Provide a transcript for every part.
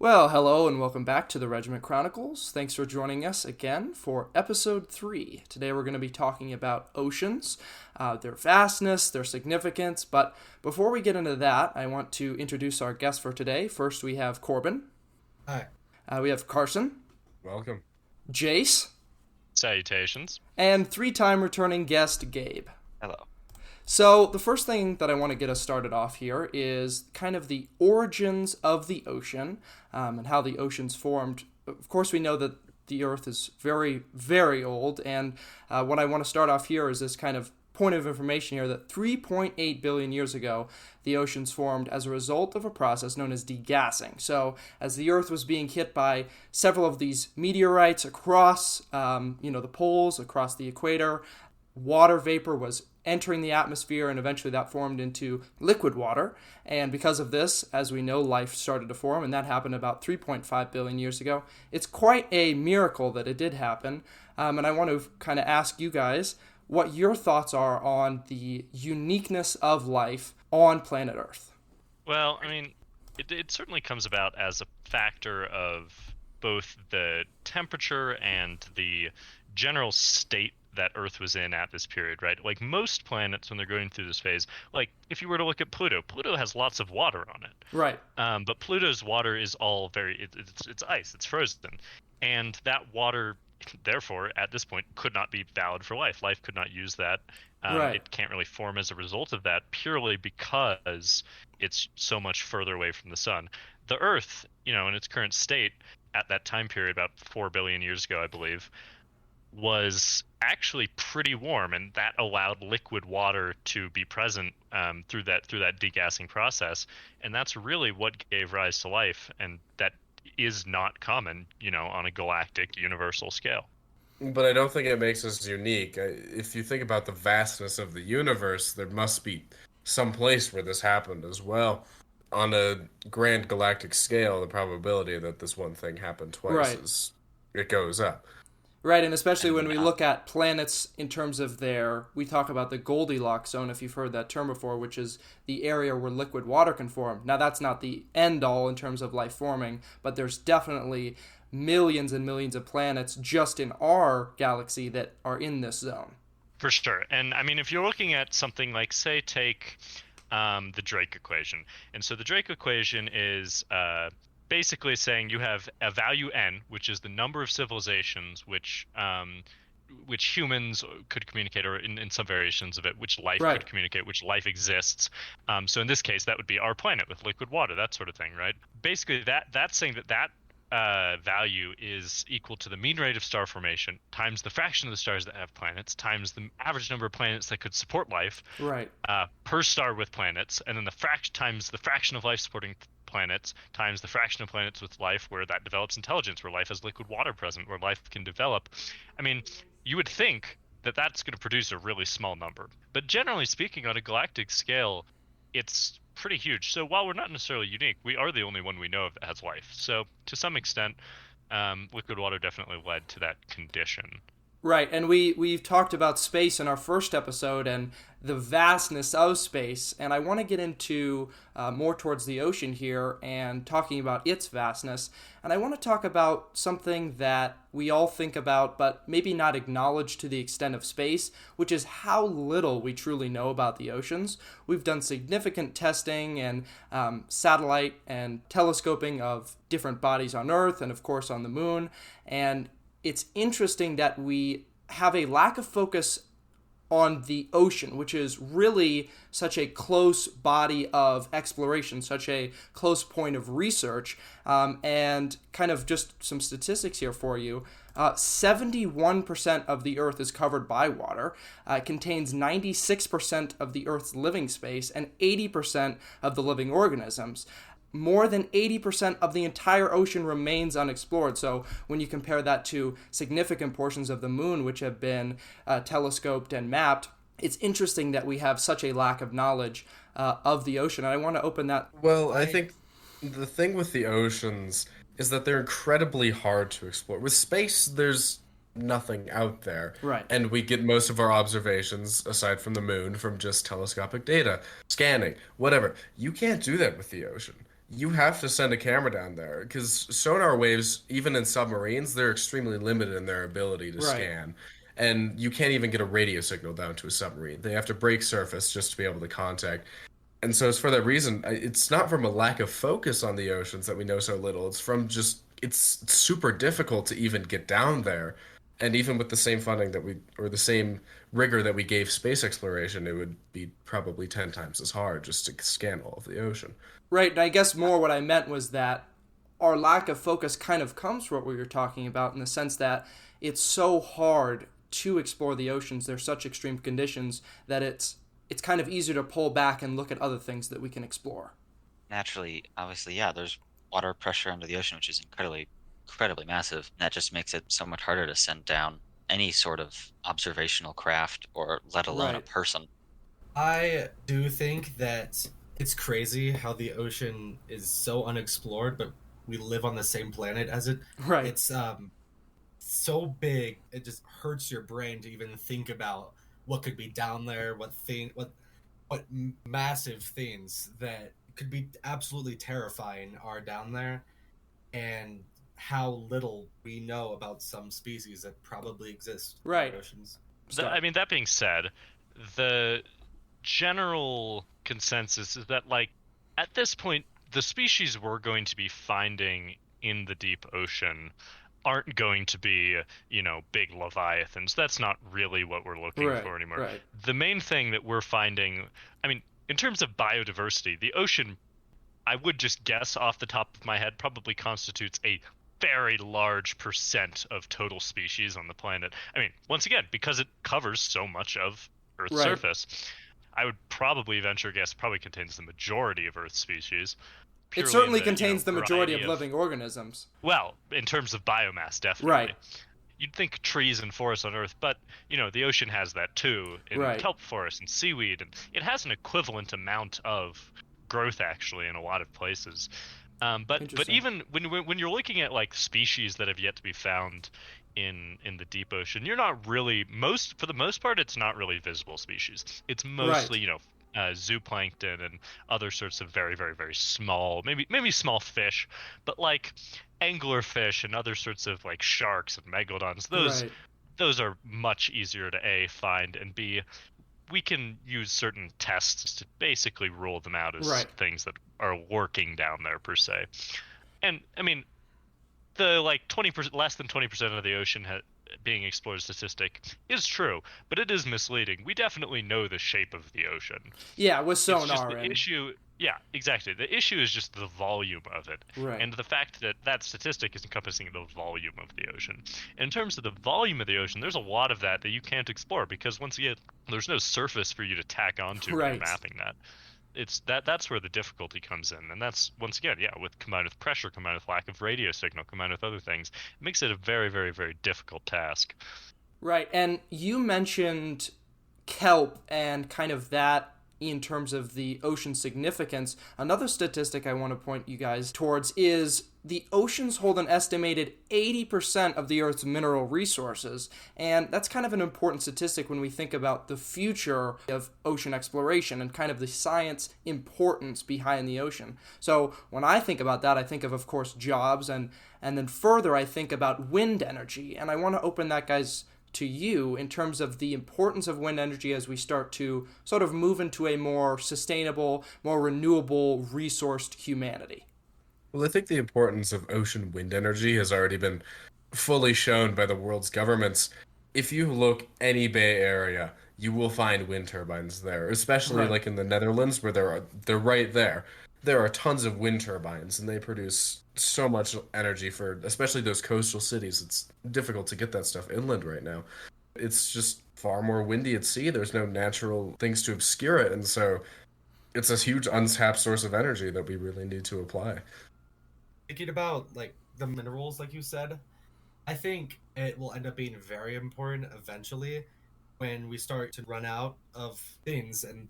Well, hello and welcome back to the Regiment Chronicles. Thanks for joining us again for episode 3. Today we're going to be talking about oceans, their vastness, their significance. But before we get into that, I want to introduce our guests for today. First, we have Corbin. Hi. We have Carson. Welcome. Jace. Salutations. And three-time returning guest, Gabe. Hello. So the first thing that I want to get us started off here is kind of the origins of the ocean and how the oceans formed. Of course, we know that the Earth is very, very old, and what I want to start off here is this kind of point of information here that 3.8 billion years ago, the oceans formed as a result of a process known as degassing. So as the Earth was being hit by several of these meteorites across, the poles, across the equator, water vapor was entering the atmosphere, and eventually that formed into liquid water. And because of this, as we know, life started to form, and that happened about 3.5 billion years ago. It's quite a miracle that it did happen. And I want to kind of ask you guys what your thoughts are on the uniqueness of life on planet Earth. Well, I mean, it certainly comes about as a factor of both the temperature and the general state that Earth was in at this period, right? Like most planets, when they're going through this phase, like if you were to look at Pluto has lots of water on it. Right. But Pluto's water is all it's ice, it's frozen. And that water, therefore, at this point, could not be valid for life. Life could not use that. Right. It can't really form as a result of that, purely because it's so much further away from the sun. The Earth, in its current state, at that time period, about 4 billion years ago, I believe, was actually pretty warm, and that allowed liquid water to be present through that degassing process, and that's really what gave rise to life, and that is not common, on a galactic universal scale. But I don't think it makes us unique. If you think about the vastness of the universe, there must be some place where this happened as well. On a grand galactic scale, the probability that this one thing happened twice it goes up. Right, and especially when we look at planets in terms of we talk about the Goldilocks zone, if you've heard that term before, which is the area where liquid water can form. Now, that's not the end-all in terms of life forming, but there's definitely millions and millions of planets just in our galaxy that are in this zone. For sure. And, I mean, if you're looking at something like, say, take the Drake equation. And so the Drake equation is basically saying you have a value n, which is the number of civilizations which humans could communicate, or in some variations of it, which life could communicate, which life exists. So in this case, that would be our planet with liquid water, that sort of thing, right? Basically, that's saying that value is equal to the mean rate of star formation times the fraction of the stars that have planets times the average number of planets that could support life per star with planets, and then times the fraction of life supporting planets times the fraction of planets with life where that develops intelligence, where life has liquid water present, where life can develop. I mean, you would think that that's going to produce a really small number, but generally speaking, on a galactic scale, it's pretty huge. So while we're not necessarily unique, we are the only one we know of that has life. So to some extent, liquid water definitely led to that condition. Right, and we've talked about space in our first episode and the vastness of space, and I want to get into more towards the ocean here and talking about its vastness, and I want to talk about something that we all think about but maybe not acknowledge to the extent of space, which is how little we truly know about the oceans. We've done significant testing and satellite and telescoping of different bodies on Earth and, of course, on the moon, and it's interesting that we have a lack of focus on the ocean, which is really such a close body of exploration, such a close point of research. And kind of just some statistics here for you. 71% of the Earth is covered by water. It contains 96% of the Earth's living space and 80% of the living organisms. More than 80% of the entire ocean remains unexplored. So when you compare that to significant portions of the moon, which have been telescoped and mapped, it's interesting that we have such a lack of knowledge of the ocean. And I want to open that. Well, I think the thing with the oceans is that they're incredibly hard to explore. With space, there's nothing out there. Right. And we get most of our observations, aside from the moon, from just telescopic data, scanning, whatever. You can't do that with the ocean. you have to send a camera down there because sonar waves, even in submarines, they're extremely limited in their ability to Right. scan. And you can't even get a radio signal down to a submarine. They have to break surface just to be able to contact. And so it's for that reason, it's not from a lack of focus on the oceans that we know so little. It's from just, it's super difficult to even get down there. And even with the same funding that we, or the same rigor that we gave space exploration, it would be probably 10 times as hard just to scan all of the ocean. Right, and I guess more what I meant was that our lack of focus kind of comes from what we were talking about in the sense that it's so hard to explore the oceans. There's such extreme conditions that it's kind of easier to pull back and look at other things that we can explore. Naturally, obviously, yeah, there's water pressure under the ocean, which is incredibly massive. And that just makes it so much harder to send down any sort of observational craft or let alone a Right. person. I do think that it's crazy how the ocean is so unexplored, but we live on the same planet as it. Right. It's so big, it just hurts your brain to even think about what could be down there, what massive things that could be absolutely terrifying are down there, and how little we know about some species that probably exist Right. in the oceans. I mean, that being said, the general consensus is that, like, at this point, the species we're going to be finding in the deep ocean aren't going to be, big leviathans. That's not really what we're looking Right, for anymore. right. The main thing that we're finding, I mean, in terms of biodiversity, the ocean, I would just guess off the top of my head, probably constitutes a very large percent of total species on the planet. I mean, once again, because it covers so much of Earth's Right. surface, I would probably venture a guess it probably contains the majority of Earth's species. It purely certainly in contains the majority variety of living organisms. Well, in terms of biomass, definitely. Right. You'd think trees and forests on Earth, but the ocean has that too, in Right. kelp forests and seaweed, and it has an equivalent amount of growth actually in a lot of places. But Interesting. even when you're looking at like species that have yet to be found in the deep ocean, you're not really for the most part, it's not really visible species. It's mostly zooplankton and other sorts of very, very, very small, maybe small fish, but like anglerfish and other sorts of like sharks and megalodons. Right. Those are much easier to A, find, and B, we can use certain tests to basically rule them out as Right. things that are lurking down there per se. And I mean, the like 20%, less than 20% of the ocean being explored statistic is true, but it is misleading. We definitely know the shape of the ocean. Yeah, with It's just sonar the and issue. Yeah, exactly. The issue is just the volume of it, right. and the fact that that statistic is encompassing the volume of the ocean. In terms of the volume of the ocean, there's a lot of that you can't explore because once again, there's no surface for you to tack onto when Right. you're mapping that. It's that's where the difficulty comes in, and that's once again, combined with pressure, combined with lack of radio signal, combined with other things, it makes it a very, very, very difficult task. Right, and you mentioned kelp and kind of that in terms of the ocean significance. Another statistic I want to point you guys towards is the oceans hold an estimated 80% of the Earth's mineral resources, and that's kind of an important statistic when we think about the future of ocean exploration and kind of the science importance behind the ocean. So when I think about that, I think of course, jobs, and then further I think about wind energy, and I want to open that, guys, to you in terms of the importance of wind energy as we start to sort of move into a more sustainable, more renewable, resourced humanity. Well, I think the importance of ocean wind energy has already been fully shown by the world's governments. If you look any Bay Area, you will find wind turbines there, especially Right. like in the Netherlands where they're right there. There are tons of wind turbines and they produce so much energy for especially those coastal cities. It's difficult to get that stuff inland right now. It's just far more windy at sea. There's no natural things to obscure it, and so it's a huge untapped source of energy that we really need to apply. Thinking about like the minerals, like you said, I think it will end up being very important eventually when we start to run out of things, and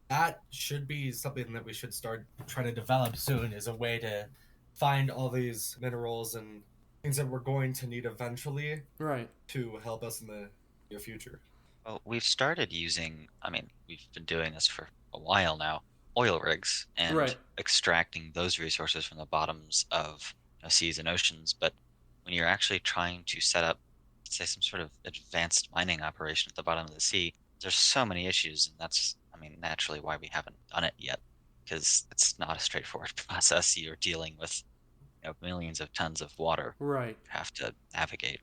that should be something that we should start trying to develop soon, is a way to find all these minerals and things that we're going to need eventually Right. to help us in the near future. Well, we've started using, I mean, we've been doing this for a while now, oil rigs and Right. extracting those resources from the bottoms of seas and oceans. But when you're actually trying to set up, say, some sort of advanced mining operation at the bottom of the sea, there's so many issues, and that's, I mean, naturally why we haven't done it yet, because it's not a straightforward process. You're dealing with millions of tons of water Right. you have to navigate.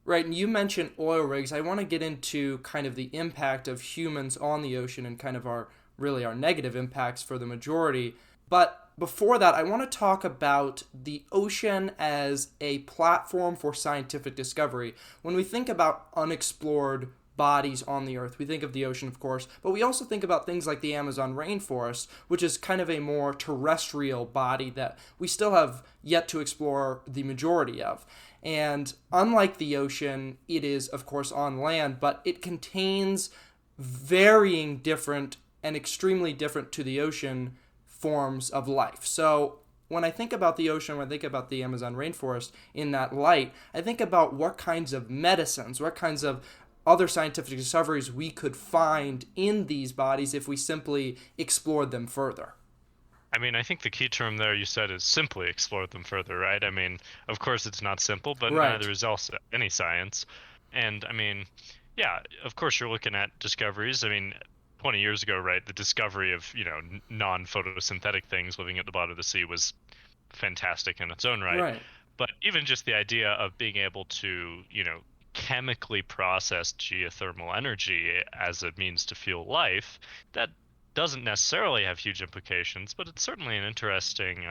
Right, and you mentioned oil rigs. I want to get into kind of the impact of humans on the ocean and kind of our negative impacts for the majority. But before that, I want to talk about the ocean as a platform for scientific discovery. When we think about unexplored bodies on the earth, we think of the ocean, of course, but we also think about things like the Amazon rainforest, which is kind of a more terrestrial body that we still have yet to explore the majority of. And unlike the ocean, it is, of course, on land, but it contains varying different and extremely different to the ocean forms of life. So when I think about the ocean, when I think about the Amazon rainforest in that light, I think about what kinds of medicines, what kinds of other scientific discoveries we could find in these bodies if we simply explored them further. I mean, I think the key term there you said is simply explore them further, right? I mean, of course it's not simple, but Right. neither is also any science. And I mean, yeah, of course you're looking at discoveries. I mean, 20 years ago, right, the discovery of, non-photosynthetic things living at the bottom of the sea was fantastic in its own right. Right. But even just the idea of being able to, chemically process geothermal energy as a means to fuel life, that doesn't necessarily have huge implications, but it's certainly an interesting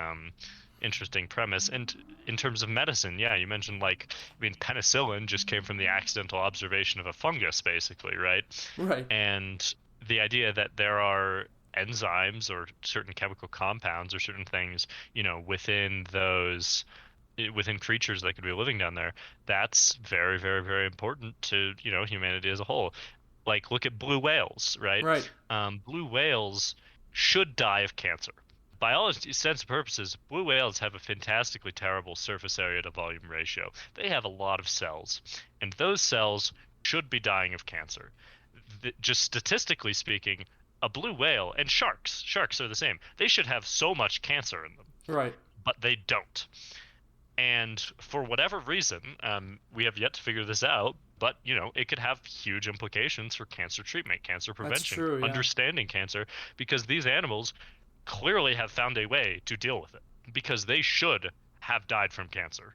premise. And in terms of medicine, yeah, you mentioned penicillin just came from the accidental observation of a fungus, basically, right? Right. And the idea that there are enzymes or certain chemical compounds or certain things, within creatures that could be living down there, that's very, very, very important to, humanity as a whole. Like, look at blue whales, right? Right. Blue whales should die of cancer. By all intents and purposes, blue whales have a fantastically terrible surface area to volume ratio. They have a lot of cells, and those cells should be dying of cancer. Just statistically speaking, a blue whale, and sharks are the same. They should have so much cancer in them. Right. But they don't. And for whatever reason, we have yet to figure this out, but, it could have huge implications for cancer treatment, cancer prevention, true, yeah. understanding cancer, because these animals clearly have found a way to deal with it, because they should have died from cancer.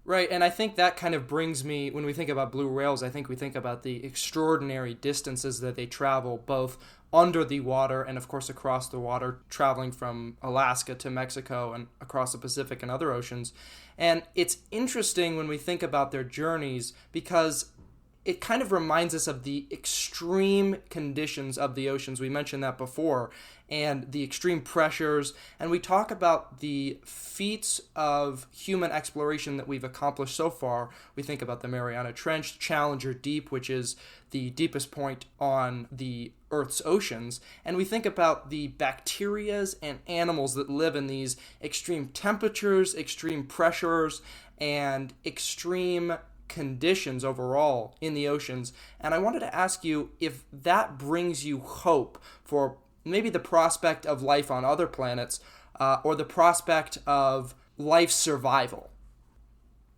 Right, and I think that kind of brings me, when we think about blue whales, I think we think about the extraordinary distances that they travel, both under the water and, of course, across the water, traveling from Alaska to Mexico and across the Pacific and other oceans. And it's interesting when we think about their journeys because it kind of reminds us of the extreme conditions of the oceans. We mentioned that before, and the extreme pressures. And we talk about the feats of human exploration that we've accomplished so far. We think about the Mariana Trench, Challenger Deep, which is the deepest point on the Earth's oceans. And we think about the bacterias and animals that live in these extreme temperatures, extreme pressures, and extreme conditions overall in the oceans. And I wanted to ask you if that brings you hope for maybe the prospect of life on other planets or the prospect of life survival.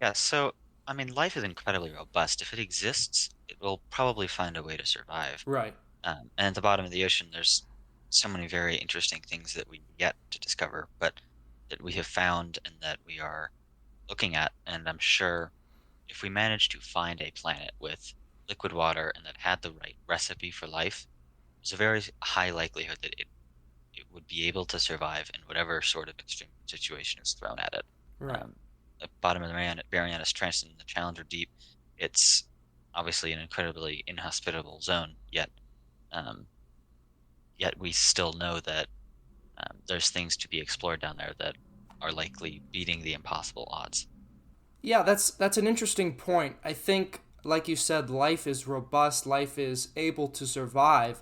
Yeah, so, I mean, life is incredibly robust. If it exists, it will probably find a way to survive. Right. And at the bottom of the ocean, there's so many very interesting things that we yet to discover, but that we have found and that we are looking at. And I'm sure if we manage to find a planet with liquid water and that had the right recipe for life, there's a very high likelihood that it would be able to survive in whatever sort of extreme situation is thrown at it. Right. At the bottom of the Marianas Trench and the Challenger Deep, it's obviously an incredibly inhospitable zone, yet we still know that there's things to be explored down there that are likely beating the impossible odds. Yeah, that's an interesting point. I think, like you said, life is robust, life is able to survive.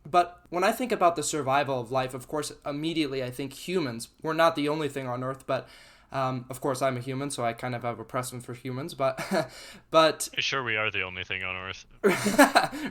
But when I think about the survival of life, of course, immediately I think humans. We're not the only thing on Earth, but of course I'm a human, so I kind of have a precedent for humans. But Sure, we are the only thing on Earth.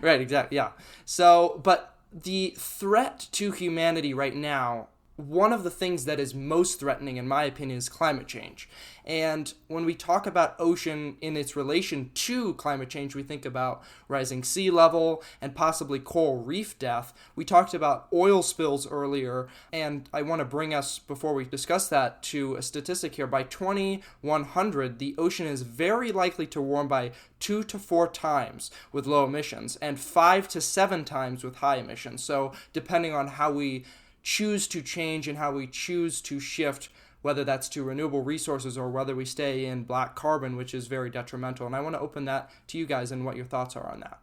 Right, exactly, yeah. So, but the threat to humanity right now, one of the things that is most threatening, in my opinion, is climate change. And when we talk about ocean in its relation to climate change, we think about rising sea level and possibly coral reef death. We talked about oil spills earlier, and I want to bring us, before we discuss that, to a statistic here. By 2100, the ocean is very likely to warm by 2 to 4 times with low emissions and 5 to 7 times with high emissions. So depending on how we choose to change and how we choose to shift, whether that's to renewable resources or whether we stay in black carbon, which is very detrimental. And I want to open that to you guys and what your thoughts are on that.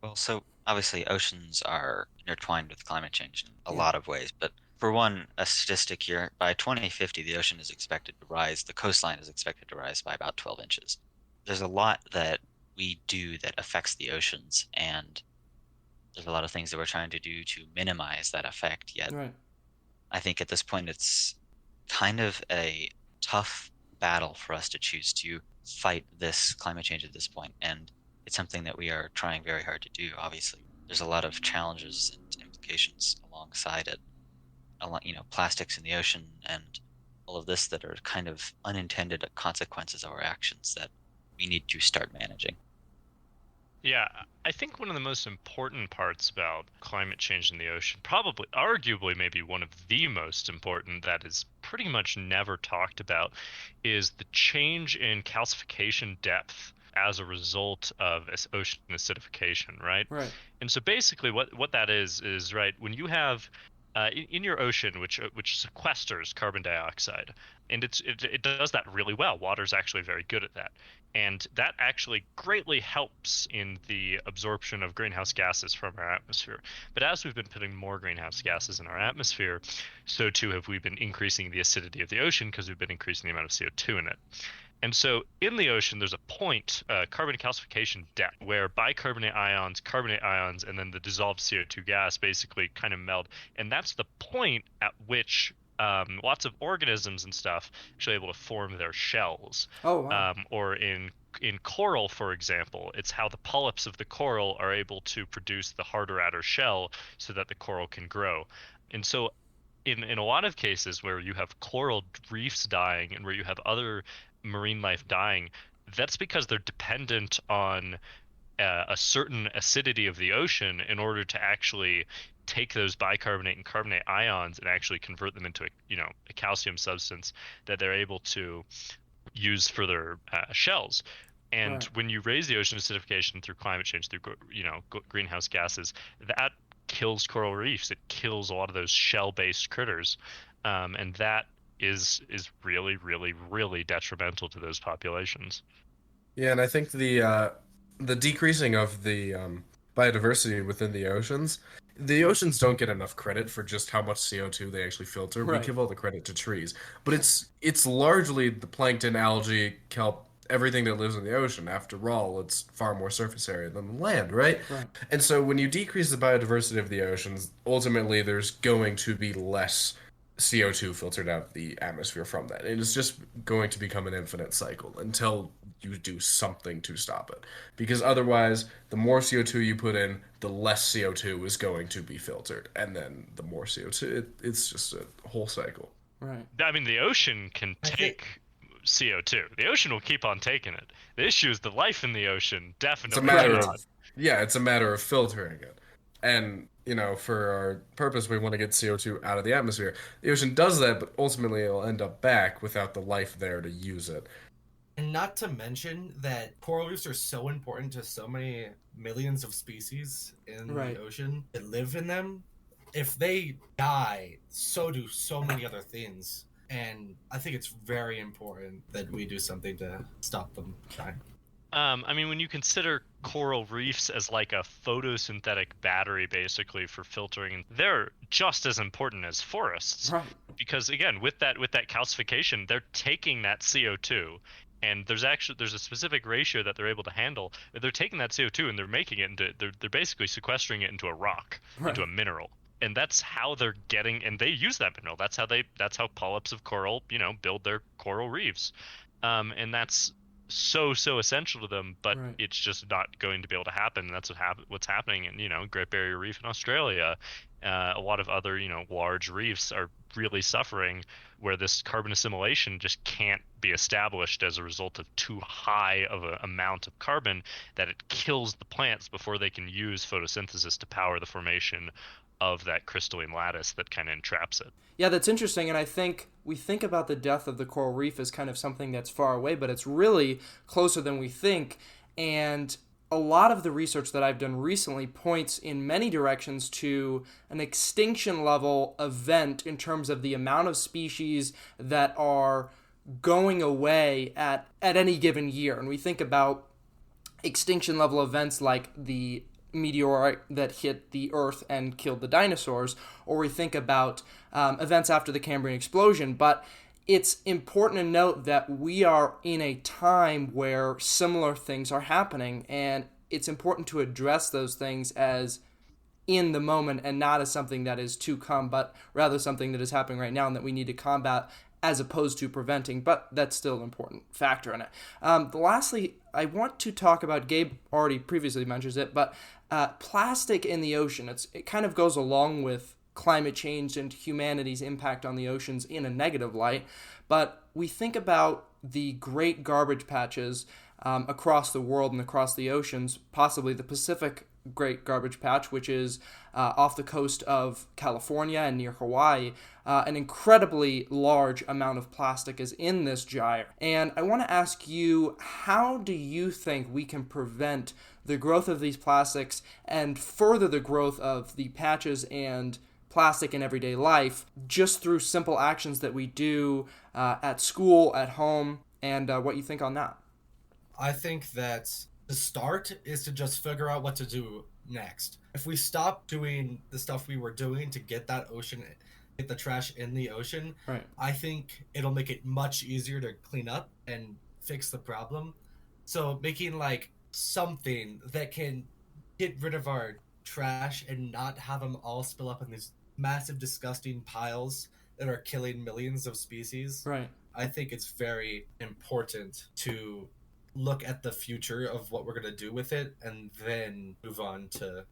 Well, so obviously oceans are intertwined with climate change in a lot of ways. But for one, a statistic here, by 2050, the ocean is expected to rise, the coastline is expected to rise by about 12 inches. There's a lot that we do that affects the oceans, and there's a lot of things that we're trying to do to minimize that effect. Yet, Right. I think at this point, it's kind of a tough battle for us to choose to fight this climate change at this point. And it's something that we are trying very hard to do. Obviously, there's a lot of challenges and implications alongside it. Plastics in the ocean and all of this that are kind of unintended consequences of our actions that we need to start managing. Yeah, I think one of the most important parts about climate change in the ocean, probably, arguably, maybe one of the most important that is pretty much never talked about, is the change in calcification depth as a result of ocean acidification, right? Right. And so basically what that is right, when you have in your ocean, which sequesters carbon dioxide, and it does that really well. Water's actually very good at that. And that actually greatly helps in the absorption of greenhouse gases from our atmosphere. But as we've been putting more greenhouse gases in our atmosphere, so too have we been increasing the acidity of the ocean because we've been increasing the amount of CO2 in it. And so in the ocean, there's a point, carbon calcification depth, where bicarbonate ions, carbonate ions, and then the dissolved CO2 gas basically kind of meld. And that's the point at which lots of organisms and stuff actually able to form their shells. Oh, wow. Or in coral, for example, it's how the polyps of the coral are able to produce the harder outer shell so that the coral can grow. And so in a lot of cases where you have coral reefs dying and where you have other marine life dying, that's because they're dependent on a certain acidity of the ocean in order to actually take those bicarbonate and carbonate ions and actually convert them into a calcium substance that they're able to use for their shells. And Right. when you raise the ocean acidification through climate change, through greenhouse gases, that kills coral reefs. It kills a lot of those shell-based critters, and that is really, really, really detrimental to those populations. Yeah, and I think the decreasing of the biodiversity within the oceans don't get enough credit for just how much CO2 they actually filter. Right. We give all the credit to trees, but it's largely the plankton, algae, kelp, everything that lives in the ocean. After all, it's far more surface area than land, right? Right. And so when you decrease the biodiversity of the oceans, ultimately there's going to be less CO2 filtered out of the atmosphere from that. And it's just going to become an infinite cycle until you do something to stop it. Because otherwise, the more CO2 you put in, the less CO2 is going to be filtered. And then the more CO2, it's just a whole cycle. Right. I mean, the ocean can take CO2. The ocean will keep on taking it. The issue is the life in the ocean definitely it's a matter of filtering it. And, for our purpose, we want to get CO2 out of the atmosphere. The ocean does that, but ultimately it'll end up back without the life there to use it. And not to mention that coral reefs are so important to so many millions of species in Right. the ocean that live in them. If they die, so do so many other things. And I think it's very important that we do something to stop them dying. I mean, when you consider coral reefs as like a photosynthetic battery, basically, for filtering, they're just as important as forests. Right. Because again, with that calcification, they're taking that CO2, and there's a specific ratio that they're able to handle. They're taking that CO2 and they're making it into they're basically sequestering it into a rock, Right. into a mineral. And that's how they're getting, and they use that mineral. That's how polyps of coral, build their coral reefs. And that's so essential to them, but Right. it's just not going to be able to happen. And that's what's happening in, Great Barrier Reef in Australia. A lot of other, large reefs are really suffering, where this carbon assimilation just can't be established as a result of too high of an amount of carbon, that it kills the plants before they can use photosynthesis to power the formation of that crystalline lattice that kind of entraps it. Yeah, that's interesting, and I think we think about the death of the coral reef as kind of something that's far away, but it's really closer than we think, and a lot of the research that I've done recently points in many directions to an extinction level event in terms of the amount of species that are going away at any given year. And we think about extinction level events like the meteorite that hit the Earth and killed the dinosaurs, or we think about events after the Cambrian explosion. But it's important to note that we are in a time where similar things are happening, and it's important to address those things as in the moment and not as something that is to come, but rather something that is happening right now and that we need to combat as opposed to preventing, but that's still an important factor in it. Lastly, I want to talk about, Gabe already previously mentions it, but plastic in the ocean. It kind of goes along with climate change and humanity's impact on the oceans in a negative light, but we think about the great garbage patches across the world and across the oceans, possibly the Pacific Great Garbage Patch, which is off the coast of California and near Hawaii. An incredibly large amount of plastic is in this gyre. And I want to ask you, how do you think we can prevent the growth of these plastics and further the growth of the patches and plastic in everyday life just through simple actions that we do at school, at home, and what you think on that? I think that the start is to just figure out what to do next. If we stop doing the stuff we were doing to get the trash in the ocean, right, I think it'll make it much easier to clean up and fix the problem. So making like something that can get rid of our trash and not have them all spill up in these massive, disgusting piles that are killing millions of species. right. I think it's very important to look at the future of what we're going to do with it and then move on to...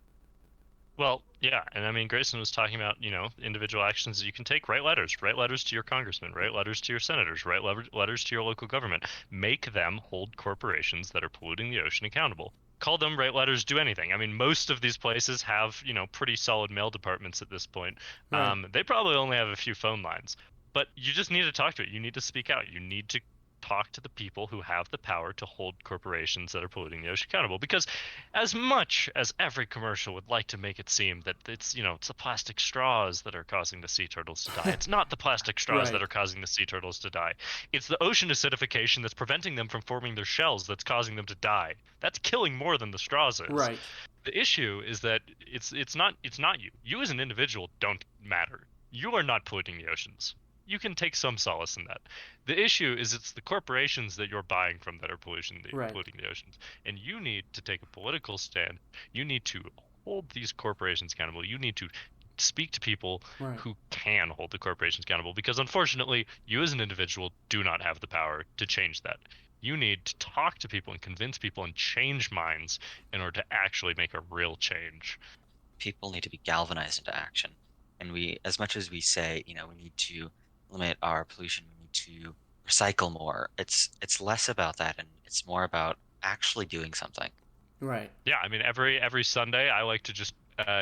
Well, yeah, and I mean, Grayson was talking about, individual actions that you can take. Write letters to your congressman, write letters to your senators, write letters to your local government. Make them hold corporations that are polluting the ocean accountable. Call them, write letters, do anything. I mean, most of these places have, pretty solid mail departments at this point. Right. They probably only have a few phone lines, but you just need to talk to it. You need to speak out. You need to talk to the people who have the power to hold corporations that are polluting the ocean accountable. Because as much as every commercial would like to make it seem that it's the plastic straws that are causing the sea turtles to die, it's not the plastic straws Right. that are causing the sea turtles to die. It's the ocean acidification that's preventing them from forming their shells that's causing them to die. That's killing more than the straws is. Right. The issue is that it's not you. You as an individual don't matter. You are not polluting the oceans. You can take some solace in that. The issue is it's the corporations that you're buying from that are polluting the oceans. And you need to take a political stand. You need to hold these corporations accountable. You need to speak to people Right. who can hold the corporations accountable, because unfortunately, you as an individual do not have the power to change that. You need to talk to people and convince people and change minds in order to actually make a real change. People need to be galvanized into action. And we, as much as we say, we need to limit our pollution, we need to recycle more, it's less about that, and it's more about actually doing something. Right. Yeah, I mean, every Sunday I like to just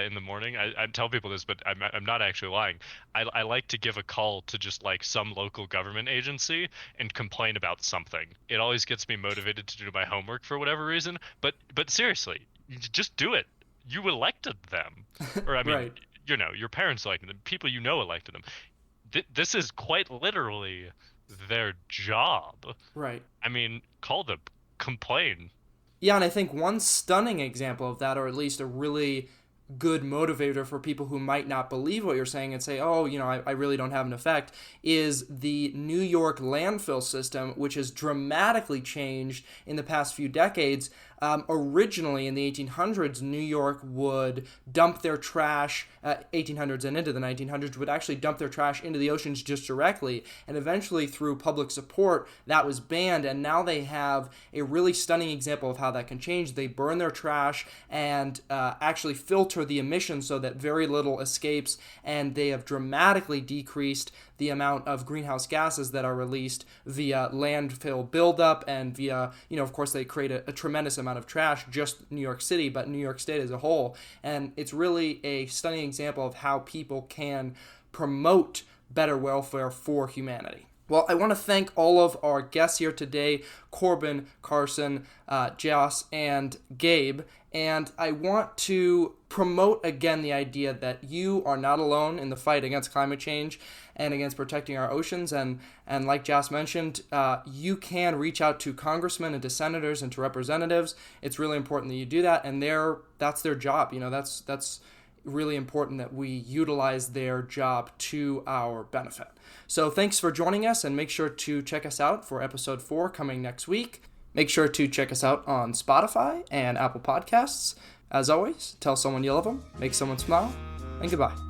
in the morning, I tell people this, but I'm not actually lying. I like to give a call to just like some local government agency and complain about something. It always gets me motivated to do my homework for whatever reason. But seriously, you just do it. You elected them, or I mean, Right. Your parents elected them. People elected them. This is quite literally their job. Right. I mean, call them, complain. Yeah, and I think one stunning example of that, or at least a really good motivator for people who might not believe what you're saying and say, oh, I really don't have an effect, is the New York landfill system, which has dramatically changed in the past few decades. Originally, in the 1800s, New York would dump their trash, 1800s and into the 1900s, would actually dump their trash into the oceans just directly. And eventually, through public support, that was banned. And now they have a really stunning example of how that can change. They burn their trash and actually filter the emissions so that very little escapes. And they have dramatically decreased the amount of greenhouse gases that are released via landfill buildup and via, of course, they create a tremendous amount of trash, just New York City, but New York State as a whole. And it's really a stunning example of how people can promote better welfare for humanity. Well, I want to thank all of our guests here today, Corbin, Carson, Jace, and Gabe. And I want to promote again the idea that you are not alone in the fight against climate change and against protecting our oceans. And like Jace mentioned, you can reach out to congressmen and to senators and to representatives. It's really important that you do that, and that's their job. That's really important that we utilize their job to our benefit. So thanks for joining us, and make sure to check us out for episode 4 coming next week. Make sure to check us out on Spotify and Apple Podcasts. As always, tell someone you love them, make someone smile, and goodbye.